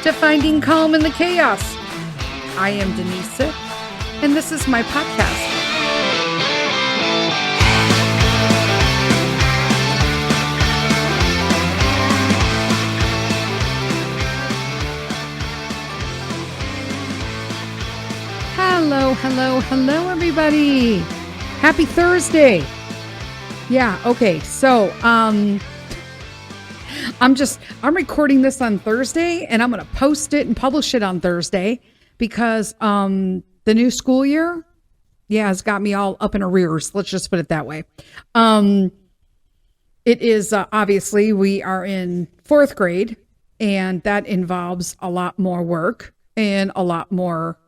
to finding calm in the chaos. I am Denise Sith, and this is my podcast. Hello, everybody. Happy Thursday. Yeah, okay. So, I'm recording this on Thursday, and I'm going to post it and publish it on Thursday because the new school year, has got me all up in arrears. Let's just put it that way. It is obviously we are in fourth grade, and that involves a lot more work and a lot more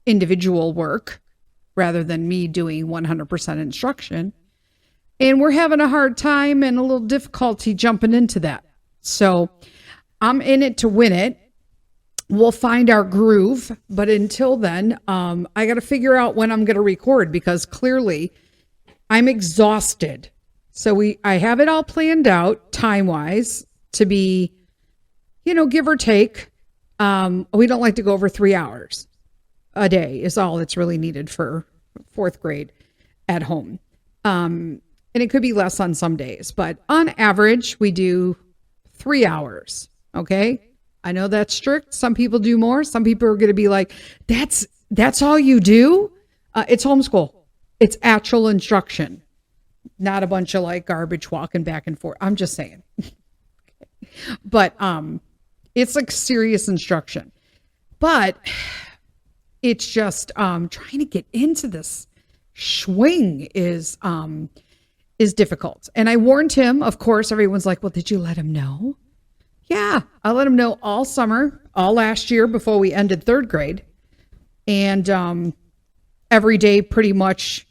individual work rather than me doing 100% instruction. And we're having a hard time and a little difficulty jumping into that. So I'm in it to win it. We'll find our groove. But until then, I got to figure out when I'm going to record because clearly I'm exhausted. So I have it all planned out time-wise to be, give or take. We don't like to go over 3 hours a day is all that's really needed for fourth grade at home. And it could be less on some days, but on average, we do 3 hours. Okay. I know that's strict. Some people do more. Some people are going to be like, that's all you do. It's homeschool. It's actual instruction, not a bunch of like garbage walking back and forth. I'm just saying, but, it's like serious instruction, but it's just, trying to get into this swing is difficult. And I warned him, of course, everyone's like, well, did you let him know? Yeah, I let him know all summer, all last year before we ended third grade. And every day pretty much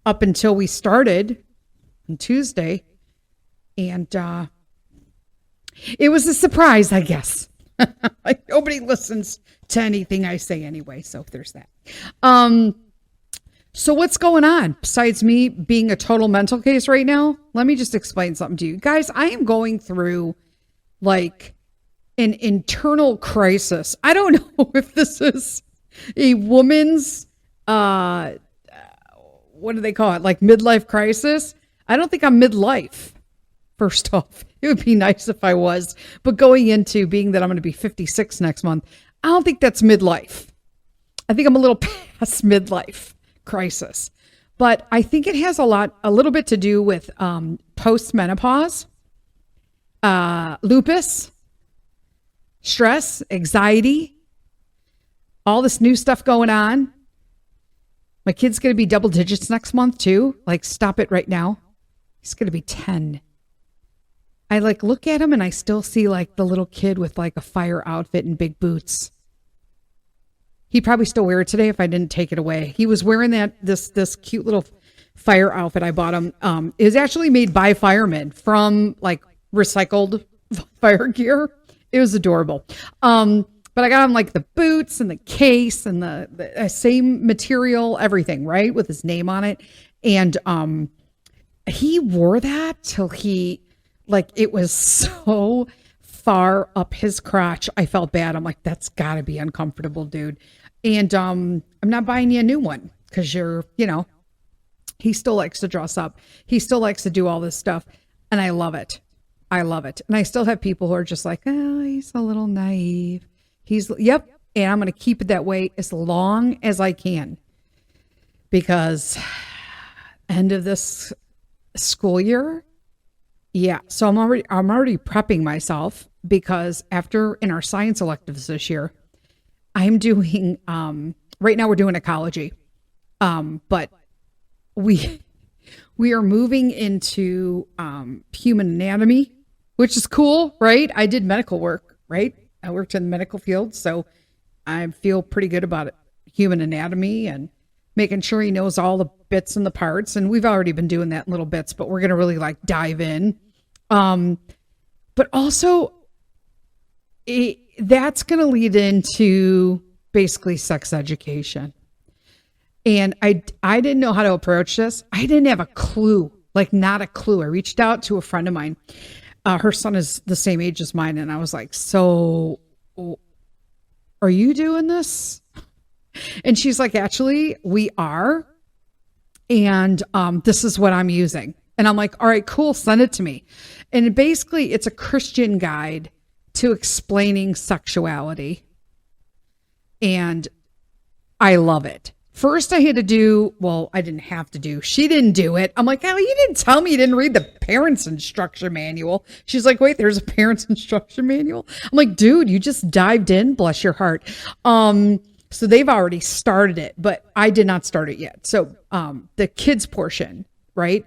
up until we started on Tuesday. And it was a surprise, I guess. Like nobody listens to anything I say anyway. So there's that. So what's going on besides me being a total mental case right now? Let me just explain something to you guys. I am going through like an internal crisis. I don't know if this is a woman's, what do they call it? Like midlife crisis. I don't think I'm midlife. First off, it would be nice if I was, but going into being that I'm going to be 56 next month, I don't think that's midlife. I think I'm a little past midlife crisis, but I think it has a little bit to do with post-menopause, lupus, stress, anxiety, all this new stuff going on. My kid's going to be double digits next month too. Like, stop it right now. He's going to be 10. I like look at him and I still see like the little kid with like a fire outfit and big boots. He'd probably still wear it today if I didn't take it away. He was wearing this cute little fire outfit I bought him. It was actually made by firemen from like recycled fire gear. It was adorable. But I got him like the boots and the case and the same material, everything, right? With his name on it. And he wore that till it was so far up his crotch. I felt bad. I'm like, that's gotta be uncomfortable, dude. And I'm not buying you a new one because he still likes to dress up. He still likes to do all this stuff. And I love it. And I still have people who are just like, oh, he's a little naive. Yep. And I'm going to keep it that way as long as I can because end of this school year. Yeah. So I'm already prepping myself because in our science electives this year, I'm doing, right now we're doing ecology. But we are moving into, human anatomy, which is cool, right? I did medical work, right? I worked in the medical field. So I feel pretty good about it. Human anatomy and making sure he knows all the bits and the parts. And we've already been doing that in little bits, but we're going to really like dive in. But also that's going to lead into basically sex education. And I didn't know how to approach this. I didn't have a clue, like not a clue. I reached out to a friend of mine. Her son is the same age as mine. And I was like, so "Oh, are you doing this?" And she's like, "Actually, we are. And this is what I'm using." And I'm like, "All right, cool, send it to me." And basically, it's a Christian guide to explaining sexuality. And I love it. First, I had to do, well, I didn't have to do, she didn't do it. I'm like, "Oh, you didn't tell me you didn't read the parents' instruction manual." She's like, "Wait, there's a parents' instruction manual?" I'm like, "Dude, you just dived in, bless your heart." So they've already started it, but I did not start it yet. So the kids portion, right?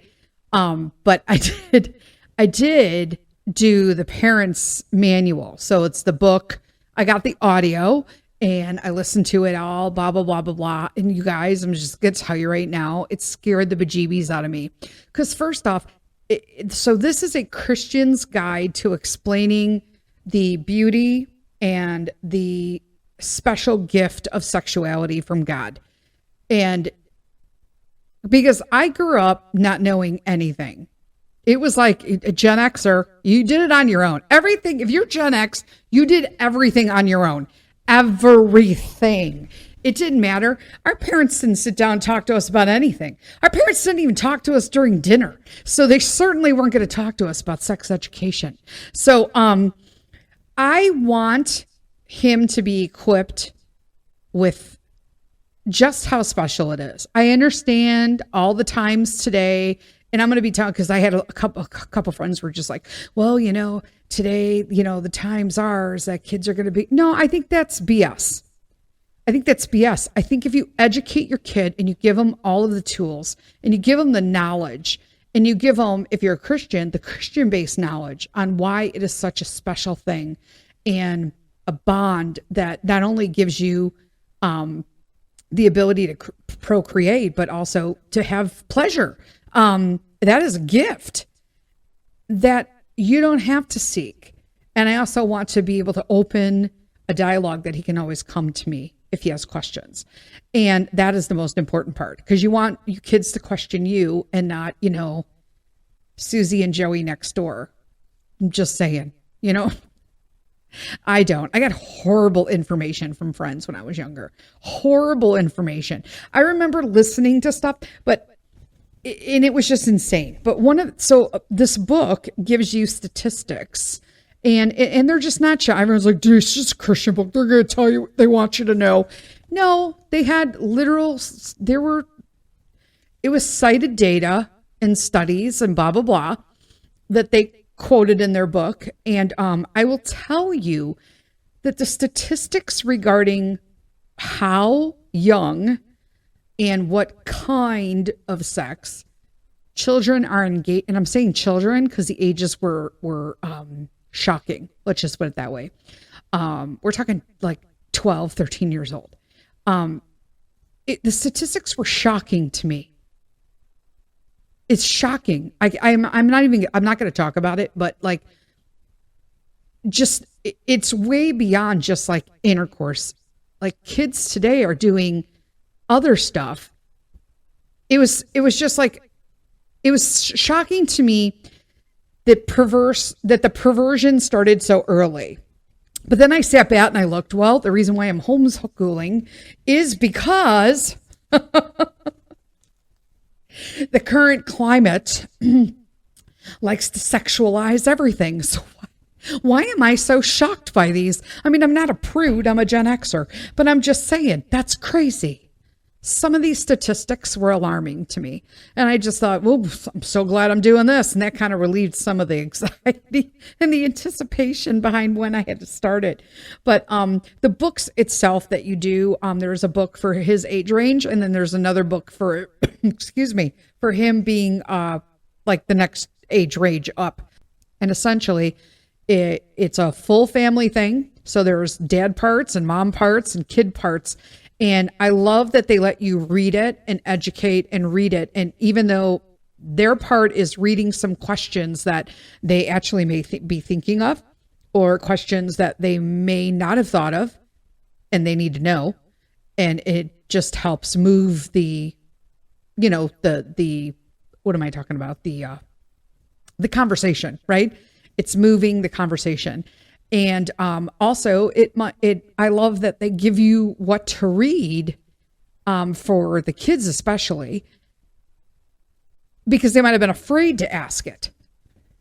But I did do the parents' manual. So it's the book. I got the audio and I listened to it all, blah, blah, blah, blah, blah. And you guys, I'm just going to tell you right now, it scared the bejeebies out of me. Because first off, so this is a Christian's guide to explaining the beauty and the special gift of sexuality from God. And because I grew up not knowing anything. It was like a Gen Xer, you did it on your own. Everything, if you're Gen X, you did everything on your own. Everything. It didn't matter. Our parents didn't sit down and talk to us about anything. Our parents didn't even talk to us during dinner. So they certainly weren't going to talk to us about sex education. So I want him to be equipped with just how special it is. I understand all the times today, and I'm going to be telling, because I had a couple friends were just like, "Well, today, the times are is that kids are going to be." No, I think that's BS. I think that's BS. I think if you educate your kid and you give them all of the tools and you give them the knowledge and you give them, if you're a Christian, the Christian-based knowledge on why it is such a special thing and a bond that not only gives you the ability to procreate, but also to have pleasure. That is a gift that you don't have to seek. And I also want to be able to open a dialogue that he can always come to me if he has questions. And that is the most important part, because you want your kids to question you and not, Susie and Joey next door. I'm just saying, I don't. I got horrible information from friends when I was younger. Horrible information. I remember listening to stuff, and it was just insane. But this book gives you statistics, and they're just not shy. Everyone's like, "Dude, it's just a Christian book. They're going to tell you what they want you to know." No, they had it was cited data and studies and blah, blah, blah that they quoted in their book. And I will tell you that the statistics regarding how young and what kind of sex children are engaged, and I'm saying children because the ages were shocking. Let's just put it that way. We're talking like 12, 13 years old. The statistics were shocking to me. It's shocking. I'm not going to talk about it, but like, just, it's way beyond just like intercourse. Like, kids today are doing other stuff. It was just like, it was shocking to me that the perversion started so early. But then I sat back and I looked, well, the reason why I'm homeschooling is because the current climate likes to sexualize everything. So why am I so shocked by these? I mean, I'm not a prude, I'm a Gen Xer, but I'm just saying, that's crazy. Some of these statistics were alarming to me. And I just thought, well, I'm so glad I'm doing this. And that kind of relieved some of the anxiety and the anticipation behind when I had to start it. But the books itself that you do, there's a book for his age range. And then there's another book for, for him being like the next age range up. And essentially, it's a full family thing. So there's dad parts and mom parts and kid parts. And I love that they let you read it and educate and read it. And even though their part is reading some questions that they actually may be thinking of, or questions that they may not have thought of, and they need to know. And it just helps move the what am I talking about? The conversation, right? It's moving the conversation. And also, I love that they give you what to read for the kids, especially because they might have been afraid to ask it.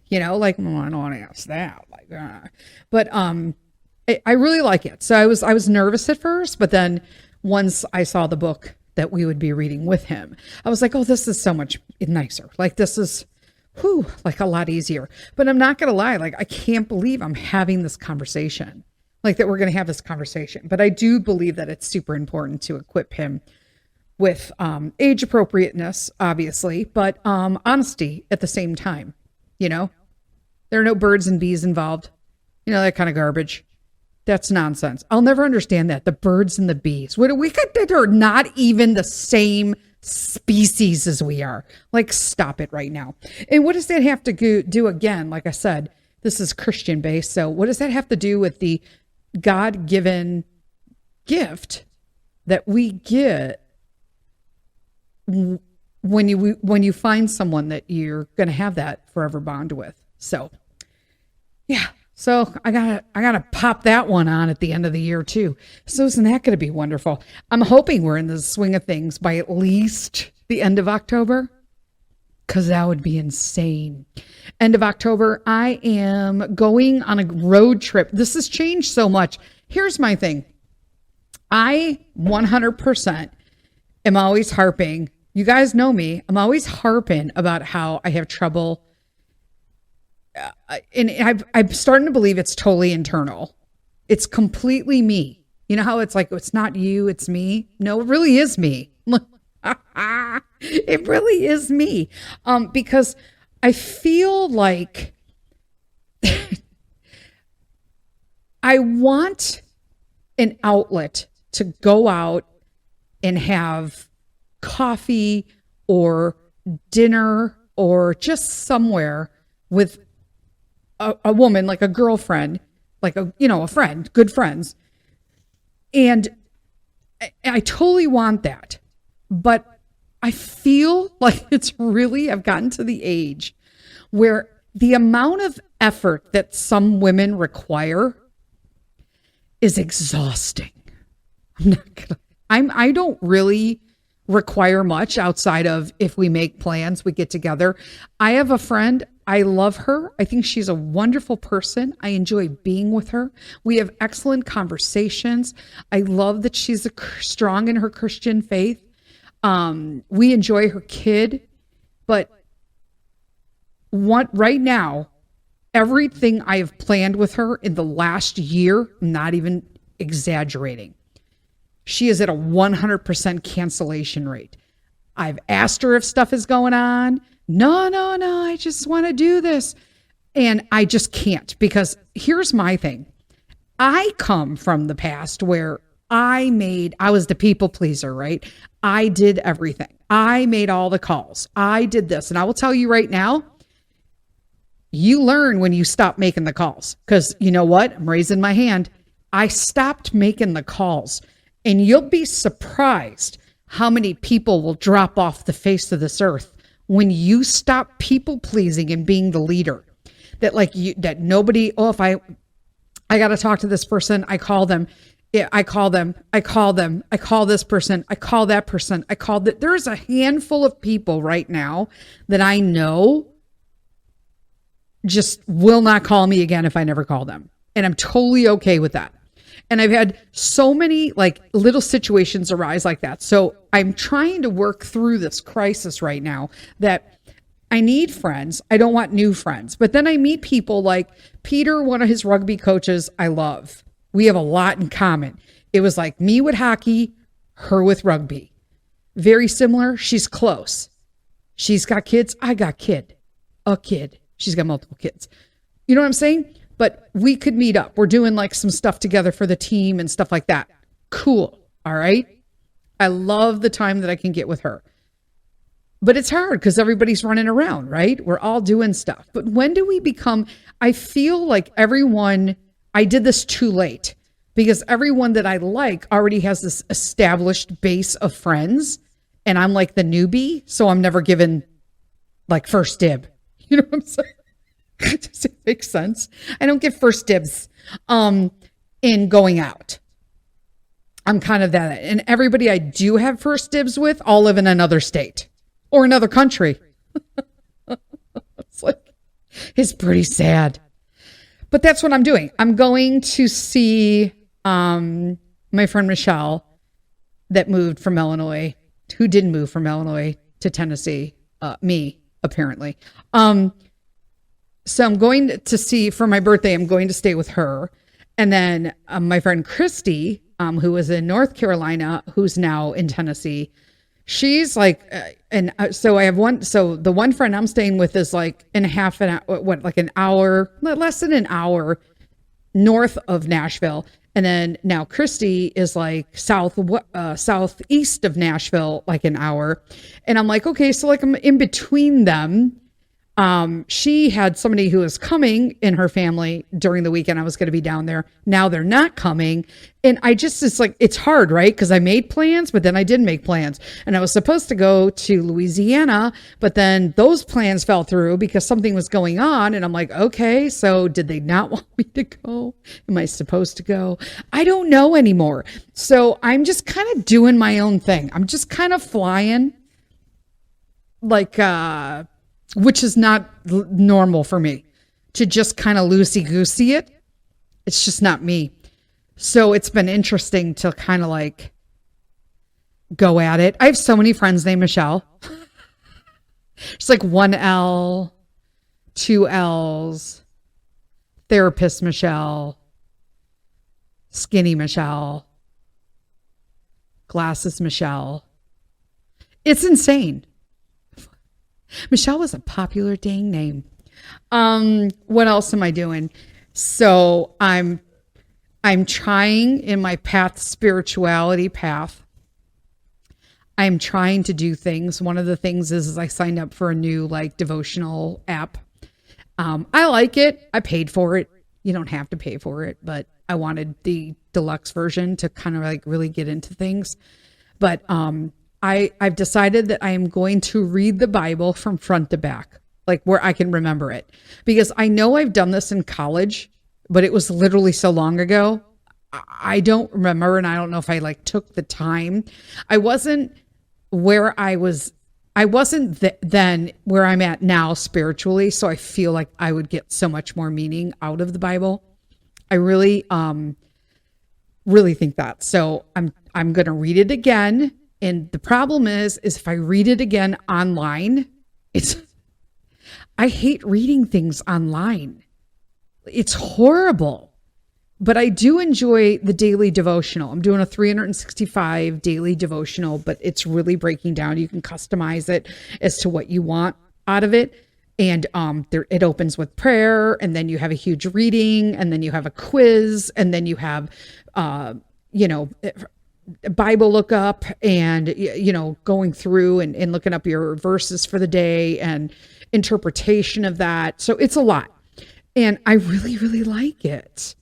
You know, like, well, I don't want to ask that. Like, but I really like it. So I was nervous at first, but then once I saw the book that we would be reading with him, I was like, oh, this is so much nicer. Like, this is, like a lot easier. But I'm not going to lie. Like, I can't believe I'm having this conversation, like that we're going to have this conversation. But I do believe that it's super important to equip him with age appropriateness, obviously, but honesty at the same time. You know, there are no birds and bees involved. You know, that kind of garbage. That's nonsense. I'll never understand that. The birds and the bees. What do we got? That are not even the same species as we are. Like, stop it right now. And what does that have to do again? Like I said, this is Christian based. So what does that have to do with the God-given gift that we get when you find someone that you're going to have that forever bond with? So yeah, so I gotta pop that one on at the end of the year too. So isn't that going to be wonderful? I'm hoping we're in the swing of things by at least the end of October, because that would be insane. End of October, I am going on a road trip. This has changed so much. Here's my thing. I 100% am always harping. You guys know me. I'm always harping about how I have trouble. And I'm starting to believe it's totally internal. It's completely me. You know how it's like, it's not you, it's me. No, it really is me. It really is me. Because I feel like I want an outlet to go out and have coffee or dinner or just somewhere with a woman, like a girlfriend, like a friend, good friends. And I totally want that. But I feel like I've gotten to the age where the amount of effort that some women require is exhausting. I don't really require much outside of if we make plans, we get together. I have a friend. I love her. I think she's a wonderful person. I enjoy being with her. We have excellent conversations. I love that she's strong in her Christian faith. We enjoy her kid, but right now, everything I have planned with her in the last year, not even exaggerating, she is at a 100% cancellation rate. I've asked her if stuff is going on. No, I just want to do this. And I just can't, because here's my thing. I come from the past where I was the people pleaser, right? I did everything. I made all the calls. I did this. And I will tell you right now, you learn when you stop making the calls, because you know what? I'm raising my hand. I stopped making the calls, and you'll be surprised how many people will drop off the face of this earth when you stop people pleasing and being the leader. That nobody, if I got to talk to this person, I call them. Yeah, I call them. I call this person. I call that person. There's a handful of people right now that I know just will not call me again if I never call them. And I'm totally okay with that. And I've had so many little situations arise like that. So I'm trying to work through this crisis right now that I need friends. I don't want new friends. But then I meet people like Peter, one of his rugby coaches, I love. We have a lot in common. It was like me with hockey, her with rugby. Very similar. She's close. She's got kids. I got a kid. She's got multiple kids. You know what I'm saying? But we could meet up. We're doing some stuff together for the team and stuff like that. Cool. All right. I love the time that I can get with her. But it's hard because everybody's running around, right? We're all doing stuff. But when do we I feel like I did this too late, because everyone that I like already has this established base of friends, and I'm like the newbie. So I'm never given first dib. You know what I'm saying? Does it make sense? I don't get first dibs in going out. I'm kind of that. And everybody I do have first dibs with all live in another state or another country. It's pretty sad. But that's what I'm doing. I'm going to see my friend Michelle that moved from Illinois, who didn't move from Illinois to Tennessee, me, apparently. So I'm going to see, for my birthday, I'm going to stay with her. And then my friend Christy, who was in North Carolina, who's now in Tennessee, she's like, so I have one, so the one friend I'm staying with is like in half an hour, like an hour, less than an hour north of Nashville. And then now Christy is like southeast of Nashville, like an hour. And I'm like, okay, so like I'm in between them. She had somebody who was coming in her family during the weekend. I was going to be down there. Now they're not coming. And it's like, it's hard, right? Because I made plans, but then I didn't make plans. And I was supposed to go to Louisiana, but then those plans fell through because something was going on. And I'm like, okay, so did they not want me to go? Am I supposed to go? I don't know anymore. So I'm just kind of doing my own thing. I'm just kind of flying like, which is not normal for me to just kind of loosey-goosey it. It's just not me. So it's been interesting to kind of like go at it. I have so many friends named Michelle. It's like 1 L, 2 L's, therapist Michelle, skinny Michelle, glasses Michelle. It's insane. Michelle was a popular dang name. What else am I doing? So I'm trying in my spirituality path. I'm trying to do things. One of the things is I signed up for a new like devotional app. I like it. I paid for it. You don't have to pay for it, but I wanted the deluxe version to kind of like really get into things. But, I've decided that I am going to read the Bible from front to back, like where I can remember it, because I know I've done this in college, but it was literally so long ago. I don't remember. And I don't know if I like took the time. I wasn't where I was. I wasn't then where I'm at now spiritually. So I feel like I would get so much more meaning out of the Bible. I really, really think that. So I'm going to read it again. And the problem is if I read it again online, I hate reading things online. It's horrible, but I do enjoy the daily devotional. I'm doing a 365 daily devotional, but it's really breaking down. You can customize it as to what you want out of it. And it opens with prayer, and then you have a huge reading, and then you have a quiz, and then you have, Bible lookup, and going through and looking up your verses for the day and interpretation of that. So it's a lot, and I really, really like it.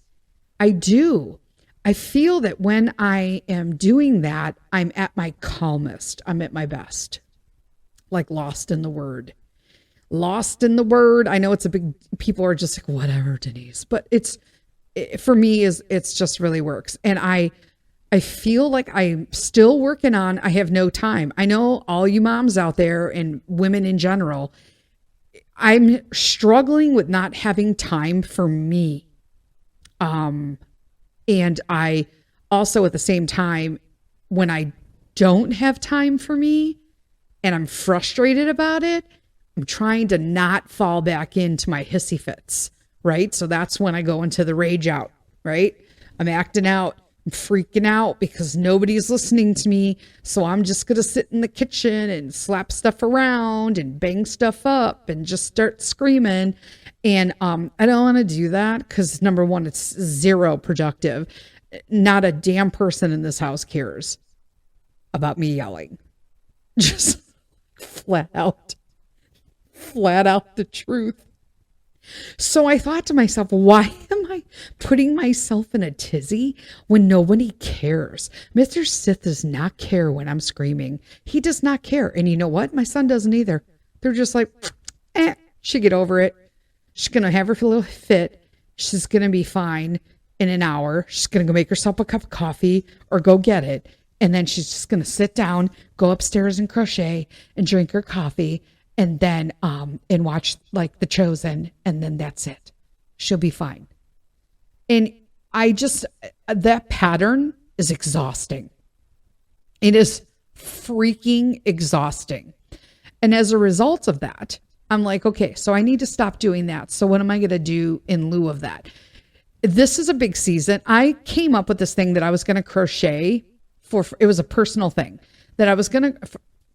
I do. I feel that when I am doing that, I'm at my calmest. I'm at my best, like lost in the Word. Lost in the Word. I know it's a big. People are just like, whatever, Denise, but for me it's just really works, and I feel like I'm still working on, I have no time. I know all you moms out there and women in general, I'm struggling with not having time for me. And I also at the same time, when I don't have time for me and I'm frustrated about it, I'm trying to not fall back into my hissy fits, right? So that's when I go into the rage out, right? I'm acting out. I'm freaking out because nobody's listening to me. So I'm just going to sit in the kitchen and slap stuff around and bang stuff up and just start screaming. And I don't want to do that because number one, it's zero productive. Not a damn person in this house cares about me yelling. Just flat out the truth. So I thought to myself, why am I putting myself in a tizzy when nobody cares? Mr. Sith does not care when I'm screaming. He does not care. And you know what? My son doesn't either. They're just like, she get over it. She's going to have her little fit. She's going to be fine in an hour. She's going to go make herself a cup of coffee or go get it. And then she's just going to sit down, go upstairs and crochet and drink her coffee and then and watch like The Chosen. And then that's it. She'll be fine. And that pattern is exhausting. It is freaking exhausting. And as a result of that, I'm like, okay, so I need to stop doing that. So what am I going to do in lieu of that? This is a big season. I came up with this thing that I was going to crochet it was a personal thing that I was going to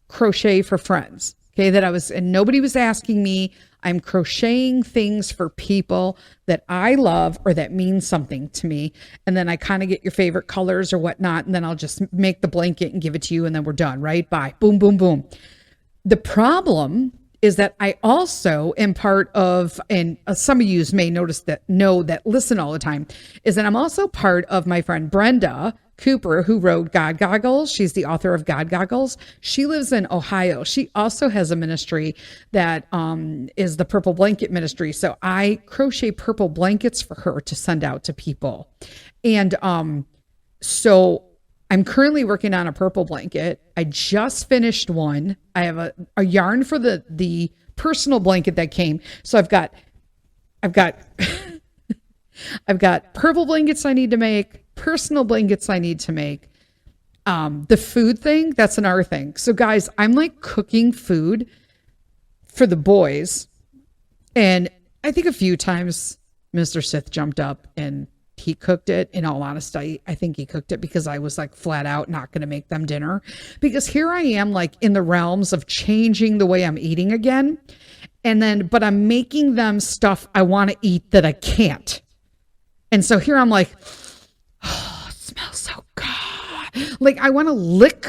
crochet for friends. Okay. And nobody was asking me. I'm crocheting things for people that I love or that mean something to me. And then I kind of get your favorite colors or whatnot. And then I'll just make the blanket and give it to you. And then we're done, right? Bye. Boom, boom, boom. The problem is that I also am part of, and some of you may know that listen all the time, is that I'm also part of my friend Brenda Cooper, who wrote God Goggles. She's the author of God Goggles. She lives in Ohio. She also has a ministry that is the Purple Blanket Ministry. So I crochet purple blankets for her to send out to people. And so I'm currently working on a purple blanket. I just finished one. I have a yarn for the personal blanket that came. So I've got I've got purple blankets I need to make, personal blankets I need to make. The food thing, that's another thing. So guys, I'm like cooking food for the boys. And I think a few times Mr. Sith jumped up and he cooked it. In all honesty, I think he cooked it because I was like flat out not going to make them dinner. Because here I am like in the realms of changing the way I'm eating again. But I'm making them stuff I want to eat that I can't. And so here I'm like, oh, it smells so good. Like I want to lick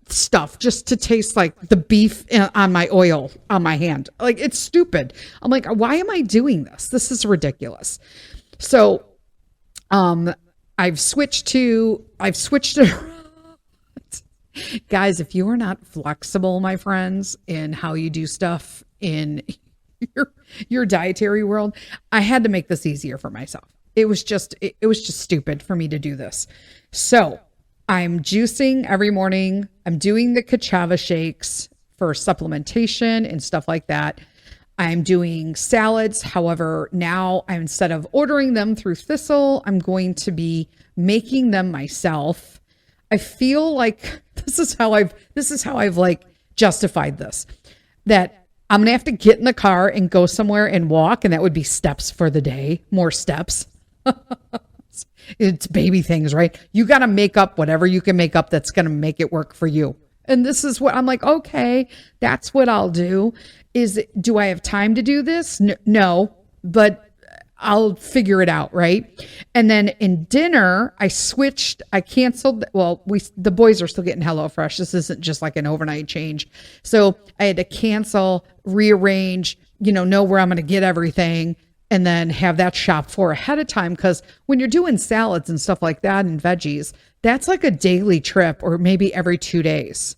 stuff just to taste like the beef on my oil on my hand. Like it's stupid. I'm like, why am I doing this? This is ridiculous. So I've switched it. Guys, if you are not flexible, my friends, in how you do stuff in your dietary world, I had to make this easier for myself. It was just stupid for me to do this. So I'm juicing every morning. I'm doing the Kachava shakes for supplementation and stuff like that. I'm doing salads. However, now instead of ordering them through Thistle, I'm going to be making them myself. I feel like this is how I've like justified this, that I'm going to have to get in the car and go somewhere and walk. And that would be steps for the day, more steps. It's baby things, right? You got to make up whatever you can make up that's going to make it work for you. And this is what I'm like, okay, that's what I'll do. Do I have time to do this? No, but I'll figure it out, right? And then in dinner, I canceled. Well, the boys are still getting HelloFresh. This isn't just like an overnight change. So I had to cancel, rearrange, know where I'm going to get everything, and then have that shop for ahead of time. Because when you're doing salads and stuff like that and veggies, that's like a daily trip or maybe every 2 days.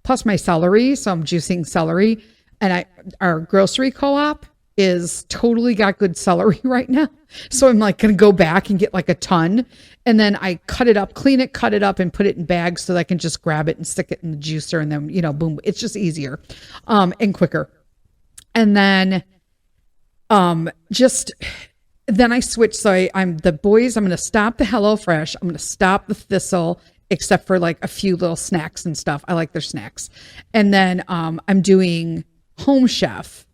Plus my celery. So I'm juicing celery. And our grocery co-op is totally got good celery right now. So I'm like going to go back and get like a ton. And then I cut it up, clean it, cut it up and put it in bags so that I can just grab it and stick it in the juicer. And then, boom, it's just easier and quicker. And then then I switched. So I'm going to stop the HelloFresh. I'm going to stop the Thistle, except for like a few little snacks and stuff. I like their snacks. And then I'm doing Home Chef.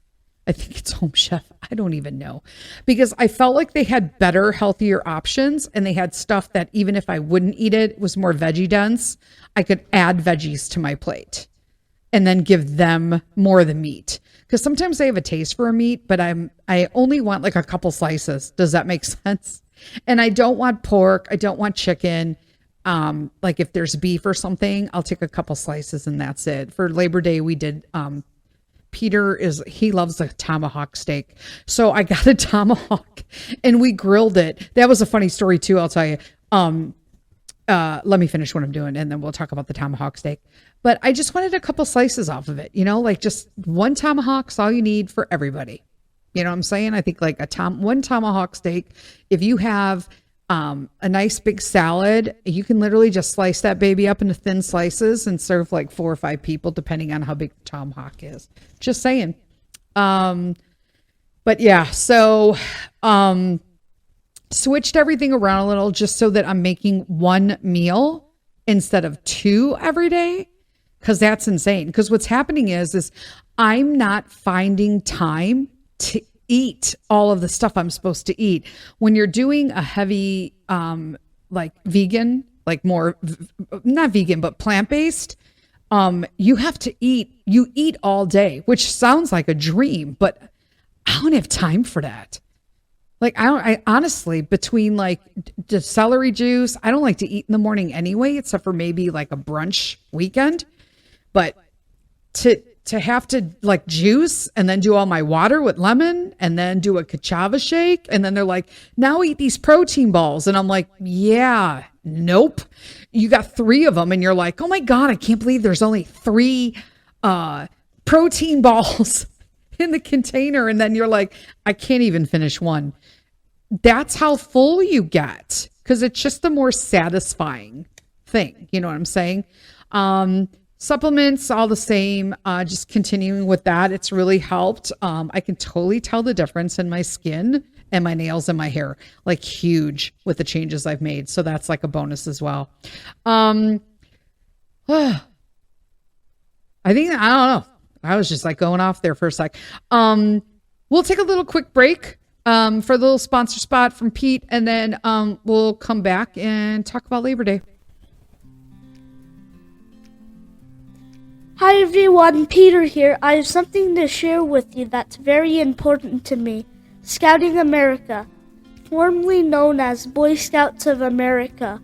I think it's Home Chef. I don't even know, because I felt like they had better, healthier options, and they had stuff that even if I wouldn't eat it, it was more veggie dense. I could add veggies to my plate and then give them more of the meat. Because sometimes I have a taste for a meat, but I only want like a couple slices. Does that make sense? And I don't want pork. I don't want chicken. Like if there's beef or something, I'll take a couple slices and that's it. For Labor Day, we did, he loves a tomahawk steak. So I got a tomahawk and we grilled it. That was a funny story too, I'll tell you. Let me finish what I'm doing and then we'll talk about the tomahawk steak. But I just wanted a couple slices off of it, like just one tomahawk's all you need for everybody. You know what I'm saying? I think like one tomahawk steak, if you have a nice big salad, you can literally just slice that baby up into thin slices and serve like 4 or 5 people, depending on how big the tomahawk is. Just saying. But yeah, so switched everything around a little just so that I'm making one meal instead of 2 every day. Cause that's insane. Cause what's happening is I'm not finding time to eat all of the stuff I'm supposed to eat. When you're doing a heavy, like vegan, like more, not vegan, but plant-based, you have to you eat all day, which sounds like a dream, but I don't have time for that. Like, I honestly, between like the celery juice, I don't like to eat in the morning anyway, except for maybe like a brunch weekend. But to have to like juice and then do all my water with lemon and then do a cachava shake. And then they're like, now eat these protein balls. And I'm like, yeah, nope. You got 3 of them and you're like, oh my God, I can't believe there's only 3 protein balls in the container. And then you're like, I can't even finish one. That's how full you get, because it's just the more satisfying thing. You know what I'm saying? Supplements, all the same, just continuing with that. It's really helped. I can totally tell the difference in my skin and my nails and my hair, like huge with the changes I've made. So that's like a bonus as well. I don't know. I was just like going off there for a sec. We'll take a little quick break for the little sponsor spot from Pete, and then we'll come back and talk about Labor Day. Hi everyone, Peter here. I have something to share with you that's very important to me. Scouting America, formerly known as Boy Scouts of America.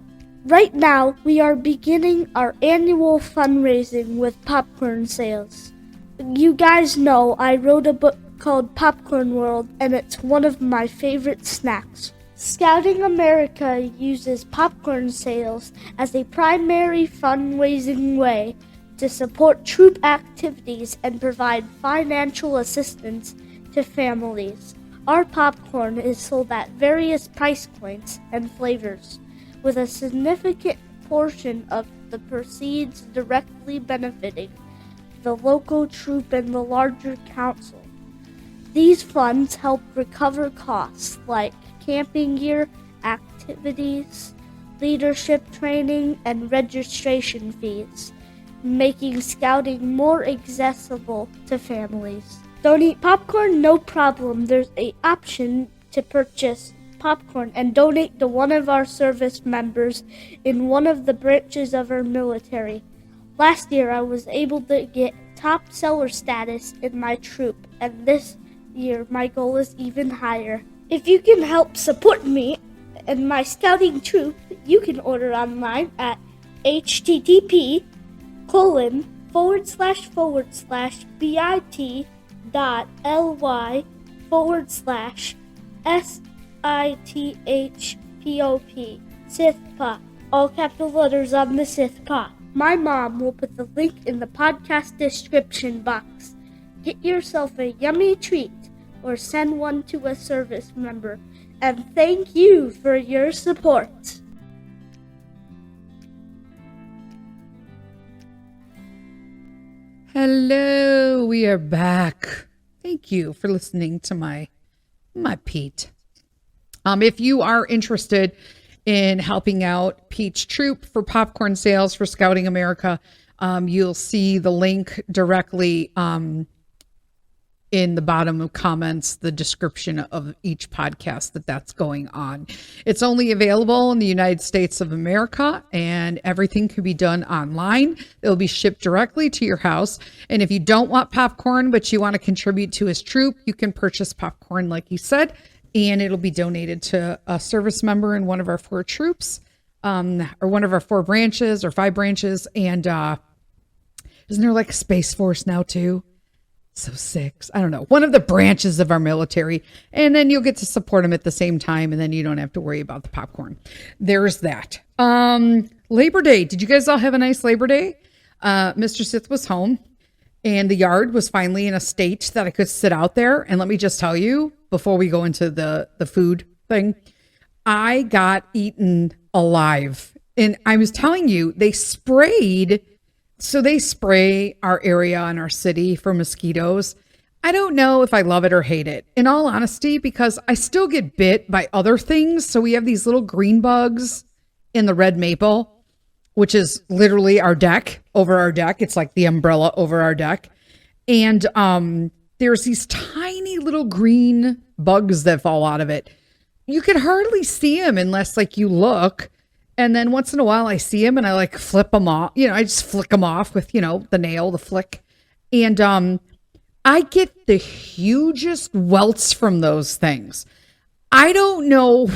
Right now, we are beginning our annual fundraising with popcorn sales. You guys know I wrote a book called Popcorn World, and it's one of my favorite snacks. Scouting America uses popcorn sales as a primary fundraising way to support troop activities and provide financial assistance to families. Our popcorn is sold at various price points and flavors, with a significant portion of the proceeds directly benefiting the local troop and the larger council. These funds help recover costs like camping gear, activities, leadership training, and registration fees, making scouting more accessible to families. Don't eat popcorn? No problem. There's an option to purchase popcorn and donate to one of our service members in one of the branches of our military. Last year, I was able to get top seller status in my troop, and this year, my goal is even higher. If you can help support me and my scouting troop, you can order online at http://bit.ly/SITHPOP, Sith-Pop, all capital letters on the Sith-Pop. My mom will put the link in the podcast description box. Get yourself a yummy treat or send one to a service member, and thank you for your support. Hello, we are back. Thank you for listening to my Pete. If you are interested in helping out Pete's troop for popcorn sales for Scouting America, you'll see the link directly in the bottom of comments, the description of each podcast that's going on. It's only available in the United States of America, and everything can be done online. It'll be shipped directly to your house. And if you don't want popcorn, but you want to contribute to his troop, you can purchase popcorn, like he said, and it'll be donated to a service member in one of our 4 troops, or one of our 4 branches or 5 branches. And isn't there like a Space Force now too? So 6, I don't know, one of the branches of our military, and then you'll get to support them at the same time, and then you don't have to worry about the popcorn. There's that. Labor Day. Did you guys all have a nice Labor Day? Mr. Sith was home, And the yard was finally in a state that I could sit out there. And let me just tell you, before we go into the food thing, I got eaten alive. And I was telling you, they sprayed. So they spray our area and our city for mosquitoes. I don't know if I love it or hate it, in all honesty, because I still get bit by other things. So we have these little green bugs in the red maple, which is literally our deck, over our deck. It's like the umbrella over our deck. And there's these tiny little green bugs that fall out of it. You can hardly see them unless like you look. And then once in a while I see them and I like flip them off. I just flick them off with, the nail, the flick. And I get the hugest welts from those things. I don't know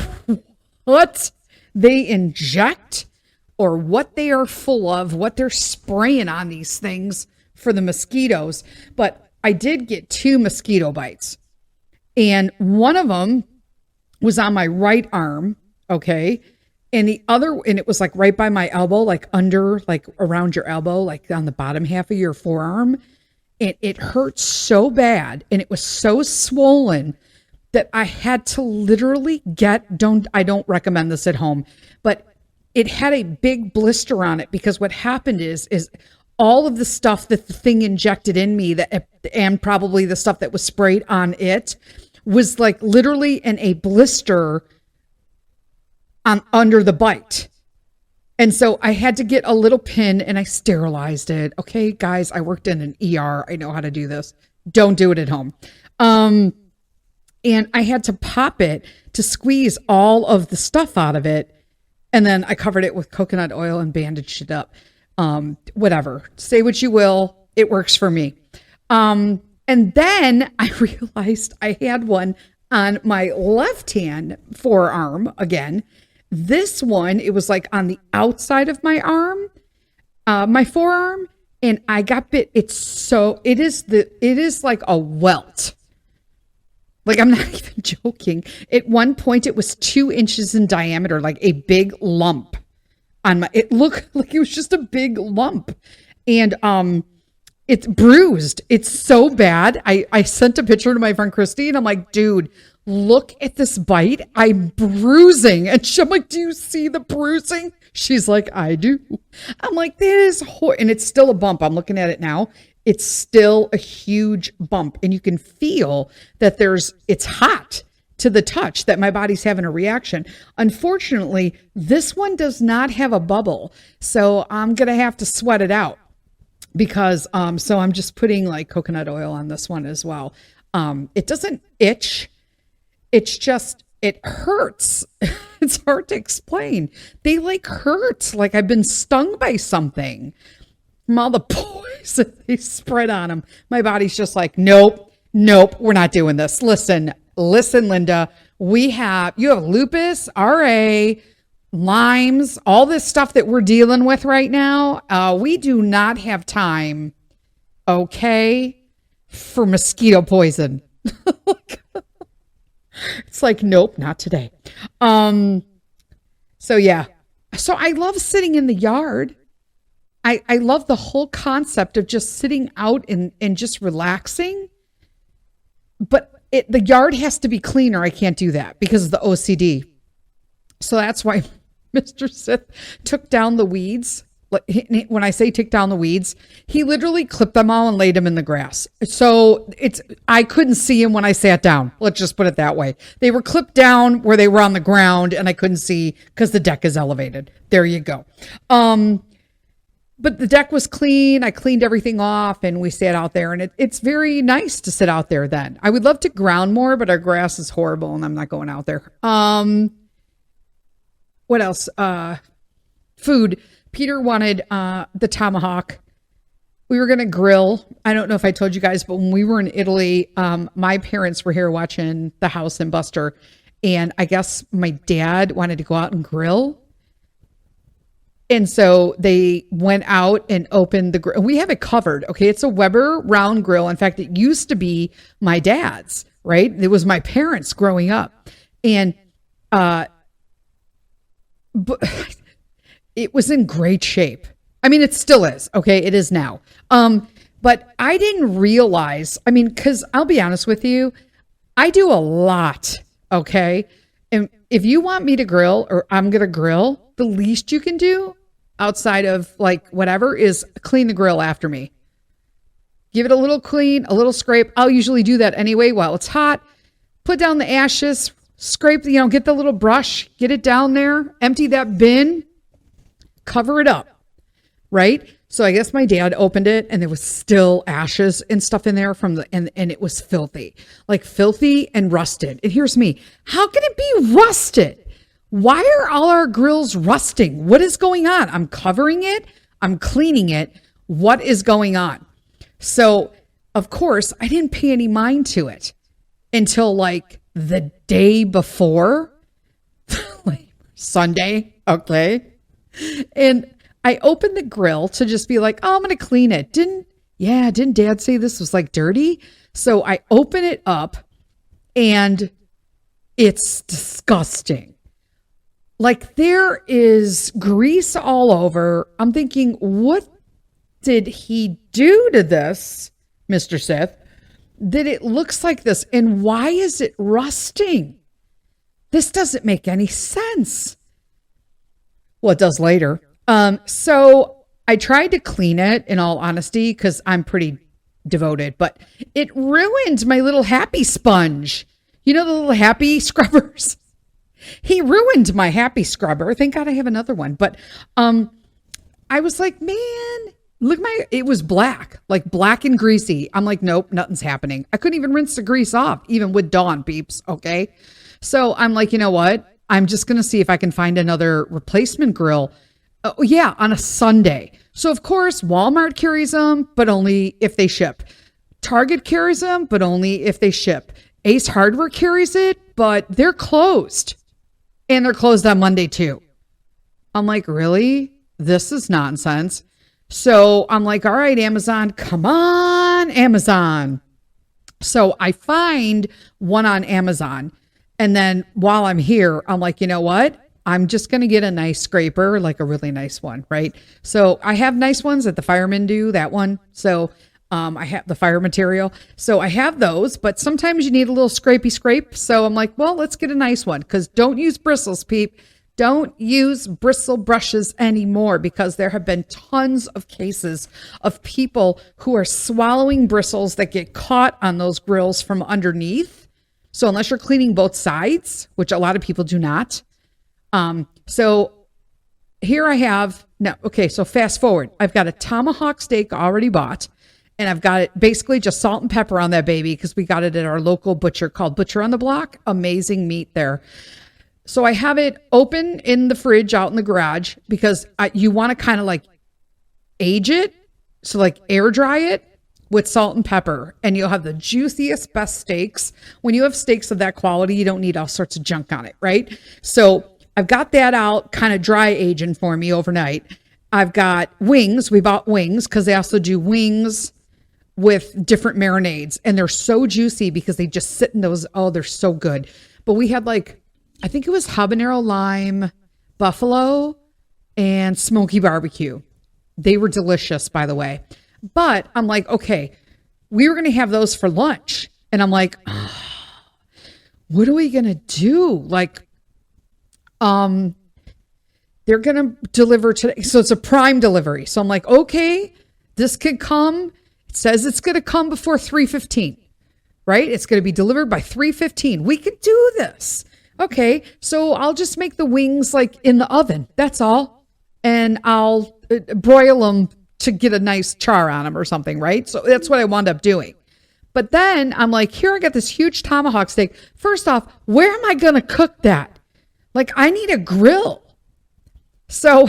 what they inject or what they are full of, what they're spraying on these things for the mosquitoes. But I did get 2 mosquito bites. And one of them was on my right arm, okay? And the other, and it was like right by my elbow, like under, like around your elbow, like on the bottom half of your forearm. And it hurt so bad and it was so swollen that I had to literally I don't recommend this at home, but it had a big blister on it because what happened is all of the stuff that the thing injected in me and probably the stuff that was sprayed on it was like literally in a blister under the bite. And so I had to get a little pin and I sterilized it. Okay, guys, I worked in an ER. I know how to do this. Don't do it at home. And I had to pop it to squeeze all of the stuff out of it. And then I covered it with coconut oil and bandaged it up. Whatever. Say what you will. It works for me. And then I realized I had one on my left hand forearm again. This one, it was like on the outside of my arm, my forearm, and I got bit. It is like a welt. Like, I'm not even joking. At one point, it was 2 inches in diameter, like a big lump on it looked like it was just a big lump. And it's bruised. It's so bad. I sent a picture to my friend Christy and I'm like, dude, look at this bite. I'm bruising. And I'm like, do you see the bruising? She's like, I do. I'm like, that is and it's still a bump. I'm looking at it now. It's still a huge bump. And you can feel that it's hot to the touch, that my body's having a reaction. Unfortunately, this one does not have a bubble. So I'm going to have to sweat it out because, so I'm just putting like coconut oil on this one as well. It doesn't itch. It's just, it hurts. It's hard to explain. They like hurt, like I've been stung by something. From all the poison they spread on them. My body's just like, nope, we're not doing this. Listen, Linda, you have lupus, RA, Lyme's, all this stuff that we're dealing with right now. We do not have time, okay, for mosquito poison. It's like, nope, not today. So yeah. So I love sitting in the yard. I love the whole concept of just sitting out and just relaxing. But the yard has to be cleaner. I can't do that because of the OCD. So that's why Mr. Sith took down the weeds. When I say took down the weeds, he literally clipped them all and laid them in the grass. So I couldn't see him when I sat down. Let's just put it that way. They were clipped down where they were on the ground and I couldn't see because the deck is elevated. There you go. But the deck was clean. I cleaned everything off and we sat out there and it's very nice to sit out there then. I would love to ground more, but our grass is horrible and I'm not going out there. What else? Food. Peter wanted the tomahawk. We were going to grill. I don't know if I told you guys, but when we were in Italy, my parents were here watching The House and Buster. And I guess my dad wanted to go out and grill. And so they went out and opened the grill. We have it covered. Okay. It's a Weber round grill. In fact, it used to be my dad's, right? It was my parents growing up. And, but it was in great shape. I mean, it still is. Okay. It is now. But I didn't realize, I mean, because I'll be honest with you, I do a lot, okay? And if you want me to grill or I'm going to grill, the least you can do outside of like whatever is clean the grill after me. Give it a little clean, a little scrape. I'll usually do that anyway while it's hot. Put down the ashes, scrape, get the little brush, get it down there, empty that bin, cover it up, right? So I guess my dad opened it and there was still ashes and stuff in there and it was filthy, like filthy and rusted. And here's me. How can it be rusted? Why are all our grills rusting? What is going on? I'm covering it. I'm cleaning it. What is going on? So of course I didn't pay any mind to it until like the day before, like Sunday. Okay. And I opened the grill to just be like, oh, I'm going to clean it. Didn't dad say this was like dirty? So I open it up and it's disgusting. Like there is grease all over. I'm thinking, what did he do to this, Mr. Sith, that it looks like this? And why is it rusting? This doesn't make any sense. Well, it does later. So I tried to clean it in all honesty, because I'm pretty devoted, but it ruined my little happy sponge. You know, the little happy scrubbers. He ruined my happy scrubber. Thank God I have another one. But, I was like, man, look, it was black, like black and greasy. I'm like, nope, nothing's happening. I couldn't even rinse the grease off, even with Dawn peeps. Okay. So I'm like, you know what? I'm just going to see if I can find another replacement grill. Oh, yeah, on a Sunday. So, of course, Walmart carries them, but only if they ship. Target carries them, but only if they ship. Ace Hardware carries it, but they're closed. And they're closed on Monday, too. I'm like, really? This is nonsense. So, I'm like, all right, Amazon, come on, Amazon. So, I find one on Amazon. And then while I'm here, I'm like, you know what? I'm just going to get a nice scraper, like a really nice one, right? So I have nice ones that the firemen do, that one. So I have the fire material. So I have those, but sometimes you need a little scrapey scrape. So I'm like, well, let's get a nice one, because don't use bristles, peep. Don't use bristle brushes anymore, because there have been tons of cases of people who are swallowing bristles that get caught on those grills from underneath. So unless you're cleaning both sides, which a lot of people do not. So here I have now, okay, so fast forward. I've got a tomahawk steak already bought, and I've got it basically just salt and pepper on that baby, because we got it at our local butcher called Butcher on the Block. Amazing meat there. So I have it open in the fridge out in the garage, because you want to kind of like age it. So like air dry it with salt and pepper, and you'll have the juiciest, best steaks. When you have steaks of that quality, you don't need all sorts of junk on it, right? So I've got that out, kind of dry aging for me overnight. I've got wings. We bought wings because they also do wings with different marinades, and they're so juicy because they just sit in those. Oh, they're so good. But we had like, I think it was habanero lime, buffalo, and smoky barbecue. They were delicious, by the way. But I'm like, okay, we were going to have those for lunch. And I'm like, oh, what are we going to do? Like, they're going to deliver today. So it's a prime delivery. So I'm like, okay, this could come. It says it's going to come before 3:15, right? It's going to be delivered by 3:15. We could do this. Okay. So I'll just make the wings like in the oven. That's all. And I'll broil them to get a nice char on them or something, right? So that's what I wound up doing. But then I'm like, here I got this huge tomahawk steak. First off, where am I going to cook that? Like, I need a grill. So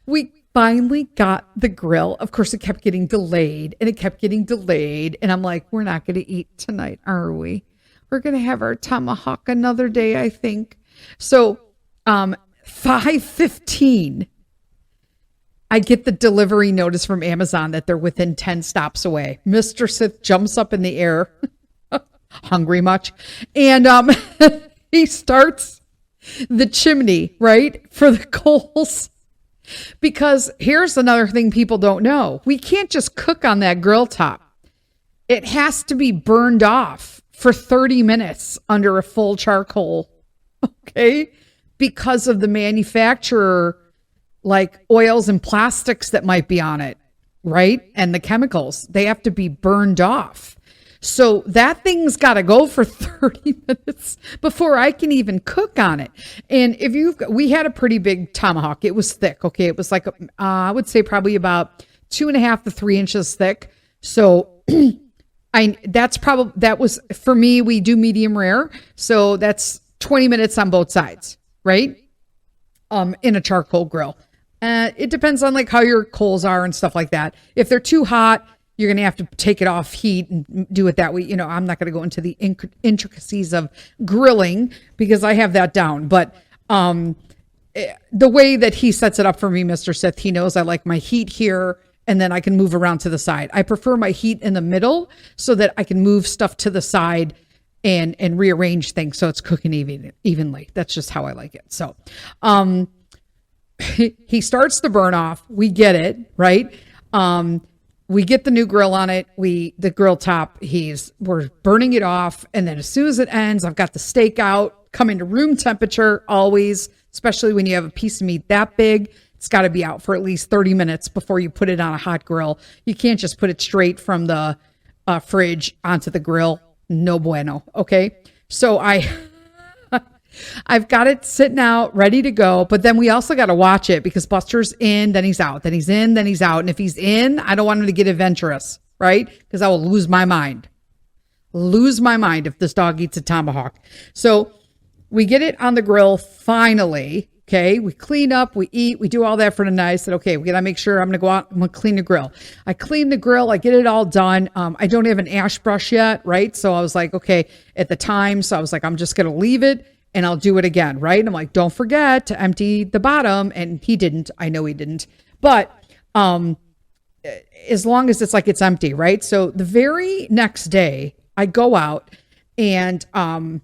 we finally got the grill. Of course, it kept getting delayed and it kept getting delayed. And I'm like, we're not going to eat tonight, are we? We're going to have our tomahawk another day, I think. So 5:15, I get the delivery notice from Amazon that they're within 10 stops away. Mr. Sith jumps up in the air. Hungry much? And he starts the chimney, right, for the coals. Because here's another thing people don't know. We can't just cook on that grill top. It has to be burned off for 30 minutes under a full charcoal. Okay? Because of the manufacturer, like oils and plastics that might be on it, right? And the chemicals, they have to be burned off. So that thing's got to go for 30 minutes before I can even cook on it. And we had a pretty big tomahawk. It was thick. Okay. It was like, I would say probably about 2.5 to 3 inches thick. So that was for me, we do medium rare. So that's 20 minutes on both sides, right? In a charcoal grill. It depends on like how your coals are and stuff like that. If they're too hot, you're going to have to take it off heat and do it that way. You know, I'm not going to go into the intricacies of grilling because I have that down. But the way that he sets it up for me, Mr. Sith, he knows I like my heat here and then I can move around to the side. I prefer my heat in the middle so that I can move stuff to the side and rearrange things so it's cooking evenly. That's just how I like it. So he starts the burn off. We get it, right? We get the new grill on it. The grill top, we're burning it off. And then as soon as it ends, I've got the steak out, coming to room temperature always, especially when you have a piece of meat that big. It's got to be out for at least 30 minutes before you put it on a hot grill. You can't just put it straight from the fridge onto the grill. No bueno. Okay. So I've got it sitting out, ready to go. But then we also got to watch it because Buster's in, then he's out, then he's in, then he's out. And if he's in, I don't want him to get adventurous, right? Because I will lose my mind. Lose my mind if this dog eats a tomahawk. So we get it on the grill finally. Okay. We clean up, we eat, we do all that for the night. I said, okay, we got to make sure I'm going to go out. I'm going to clean the grill. I clean the grill. I get it all done. I don't have an ash brush yet. Right. So I was like, okay, at the time. So I was like, I'm just going to leave it. And I'll do it again, right? And I'm like, don't forget to empty the bottom. And he didn't. I know he didn't. But as long as it's empty, right? So the very next day, I go out and I'm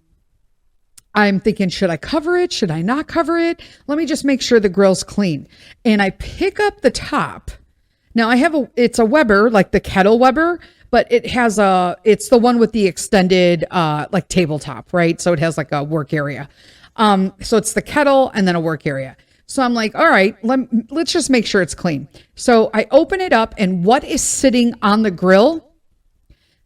thinking, should I cover it? Should I not cover it? Let me just make sure the grill's clean. And I pick up the top. Now it's a Weber, like the kettle Weber, but it's the one with the extended, like tabletop, right? So it has like a work area. So it's the kettle and then a work area. So I'm like, all right, let's just make sure it's clean. So I open it up and what is sitting on the grill?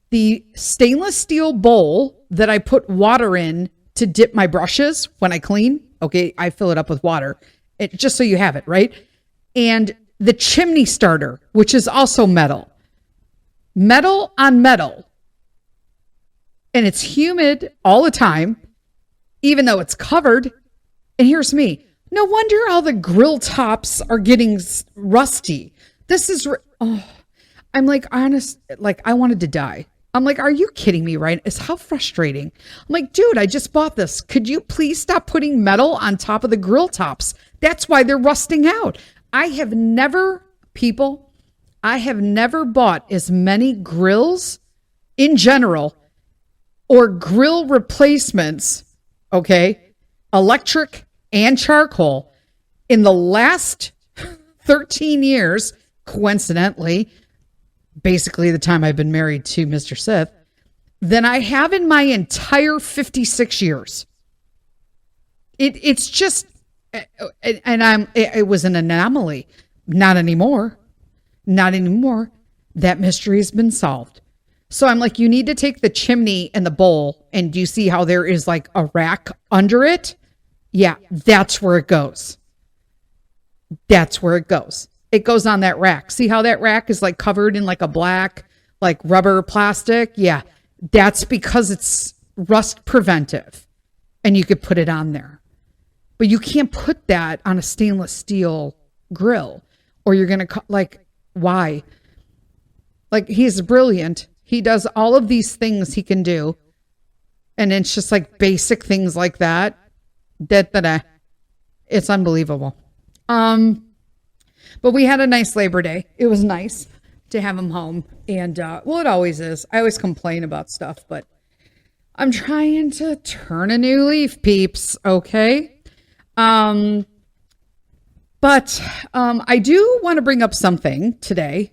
The stainless steel bowl that I put water in to dip my brushes when I clean. Okay. I fill it up with water just so you have it, right? And the chimney starter, which is also metal on metal. And it's humid all the time, even though it's covered. And here's me. No wonder all the grill tops are getting rusty. I'm like, honest, like I wanted to die. I'm like, are you kidding me, right? It's how frustrating. I'm like, dude, I just bought this. Could you please stop putting metal on top of the grill tops? That's why they're rusting out. I have never bought as many grills in general or grill replacements, okay, electric and charcoal, in the last 13 years, coincidentally, basically the time I've been married to Mr. Sith, than I have in my entire 56 years. It's just, and it was an anomaly. Not anymore. That mystery has been solved. So I'm like, you need to take the chimney and the bowl, and do you see how there is like a rack under it? Yeah, that's where it goes. It goes on that rack. See how that rack is like covered in like a black, like rubber plastic? Yeah, that's because it's rust preventive and you could put it on there. But you can't put that on a stainless steel grill or you're going to like, why? Like he's brilliant. He does all of these things he can do. And it's just like basic things like that. It's unbelievable. But we had a nice Labor Day. It was nice to have him home. And, well, it always is. I always complain about stuff, but I'm trying to turn a new leaf, peeps. Okay. But I do want to bring up something today.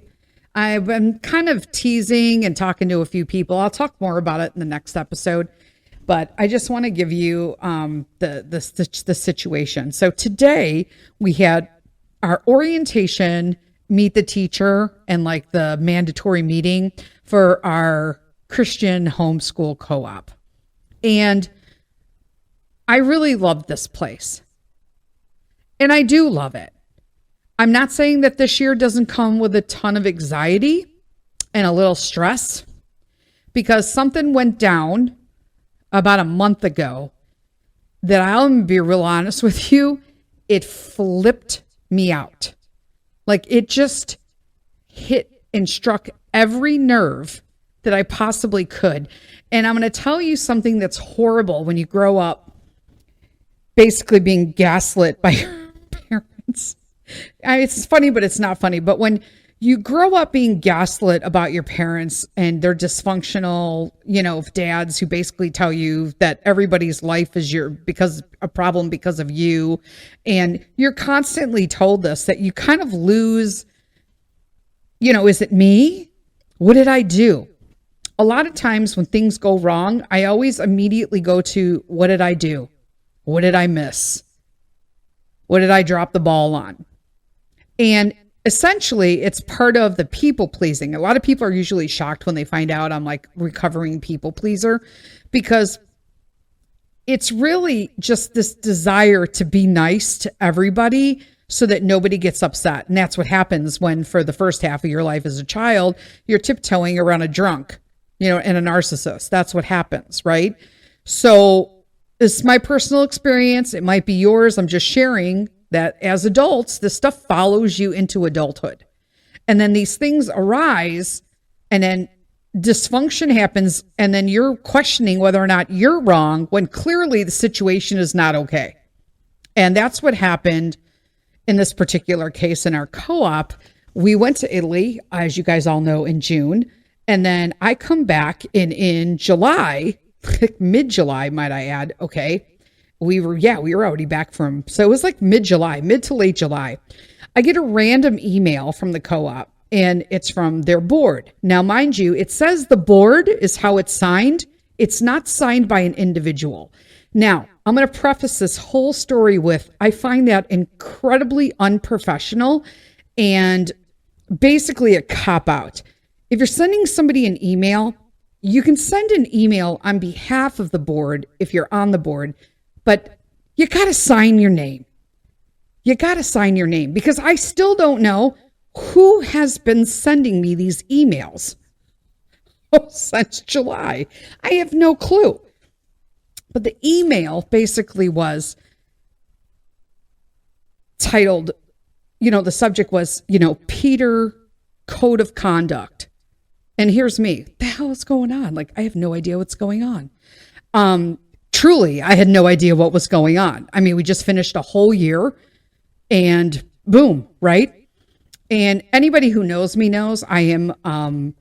I've been kind of teasing and talking to a few people. I'll talk more about it in the next episode. But I just want to give you the situation. So today we had our orientation, meet the teacher, and like the mandatory meeting for our Christian homeschool co-op. And I really love this place. And I do love it. I'm not saying that this year doesn't come with a ton of anxiety and a little stress, because something went down about a month ago that I'll be real honest with you, it flipped me out. Like it just hit and struck every nerve that I possibly could. And I'm going to tell you something that's horrible when you grow up basically being gaslit by your parents. It's funny, but it's not funny. But when you grow up being gaslit about your parents and they're dysfunctional, dads who basically tell you that everybody's life is a problem because of you. And you're constantly told this, that you kind of lose, is it me? What did I do? A lot of times when things go wrong, I always immediately go to, what did I do? What did I miss? What did I drop the ball on? And essentially, it's part of the people pleasing. A lot of people are usually shocked when they find out I'm like recovering people pleaser, because it's really just this desire to be nice to everybody so that nobody gets upset. And that's what happens when, for the first half of your life as a child, you're tiptoeing around a drunk, and a narcissist. That's what happens, right? So this is my personal experience. It might be yours. I'm just sharing that as adults, this stuff follows you into adulthood. And then these things arise, and then dysfunction happens, and then you're questioning whether or not you're wrong when clearly the situation is not okay. And that's what happened in this particular case in our co-op. We went to Italy, as you guys all know, in June. And then I come back in July, mid-July, might I add. Okay. We were already back so it was like mid to late July. I get a random email from the co-op, and it's from their board. Now, mind you, it says the board is how it's signed. It's not signed by an individual. Now, I'm going to preface this whole story with, I find that incredibly unprofessional and basically a cop-out. If you're sending somebody an email, you can send an email on behalf of the board if you're on the board, but you got to sign your name. You got to sign your name, because I still don't know who has been sending me these emails since July. I have no clue. But the email basically was titled, the subject was, Peter Code of Conduct. And here's me. The hell is going on? Like, I have no idea what's going on. Truly, I had no idea what was going on. I mean, we just finished a whole year and boom, right? And anybody who knows me knows I am, when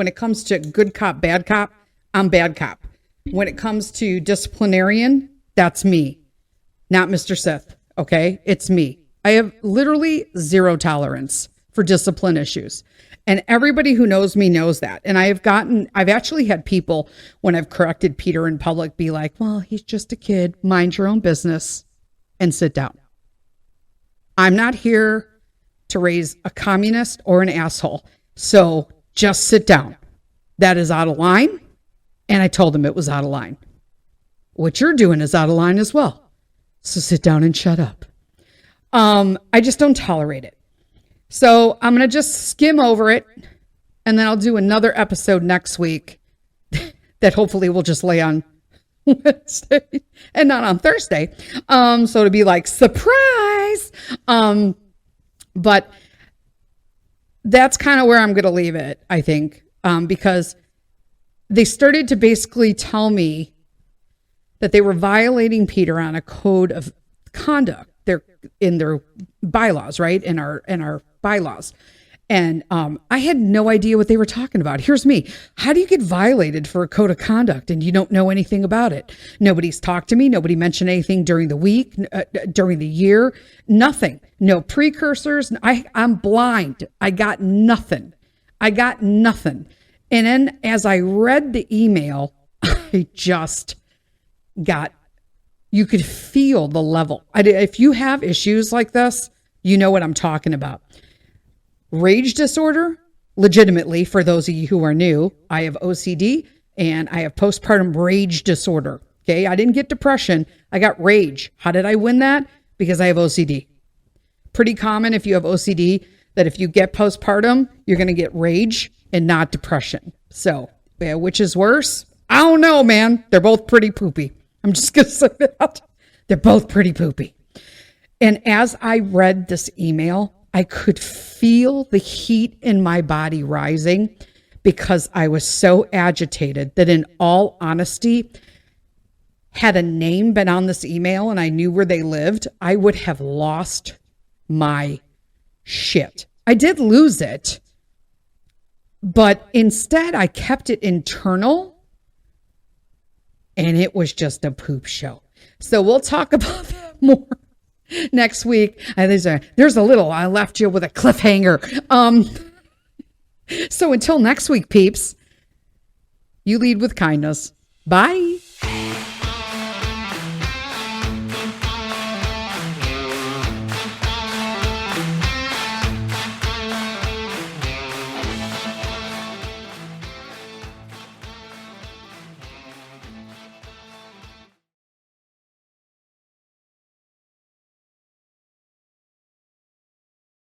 it comes to good cop, bad cop, I'm bad cop. When it comes to disciplinarian, that's me, not Mr. Sith. Okay. It's me. I have literally zero tolerance for discipline issues. And everybody who knows me knows that. And I've actually had people, when I've corrected Peter in public, be like, well, he's just a kid, mind your own business and sit down. I'm not here to raise a communist or an asshole. So just sit down. That is out of line. And I told him it was out of line. What you're doing is out of line as well. So sit down and shut up. I just don't tolerate it. So I'm going to just skim over it, and then I'll do another episode next week that hopefully we'll just lay on Wednesday and not on Thursday. So to be like, surprise. But that's kind of where I'm going to leave it, I think, because they started to basically tell me that they were violating Peter on a code of conduct. They're in their bylaws, right? In our bylaws. And I had no idea what they were talking about. Here's me. How do you get violated for a code of conduct and you don't know anything about it? Nobody's talked to me. Nobody mentioned anything during the week, during the year. Nothing. No precursors. I'm blind. I got nothing. And then as I read the email, I just got, you could feel the level. If you have issues like this, you know what I'm talking about. Rage disorder, legitimately, for those of you who are new, I have OCD and I have postpartum rage disorder. Okay. I didn't get depression. I got rage. How did I win that? Because I have OCD. Pretty common if you have OCD that if you get postpartum, you're going to get rage and not depression. So, yeah, which is worse? I don't know, man. They're both pretty poopy. I'm just going to say that. They're both pretty poopy. And as I read this email, I could feel the heat in my body rising because I was so agitated that, in all honesty, had a name been on this email and I knew where they lived, I would have lost my shit. I did lose it, but instead I kept it internal and it was just a poop show. So we'll talk about that more next week. There's a little, I left you with a cliffhanger. So until next week, peeps, you lead with kindness. Bye.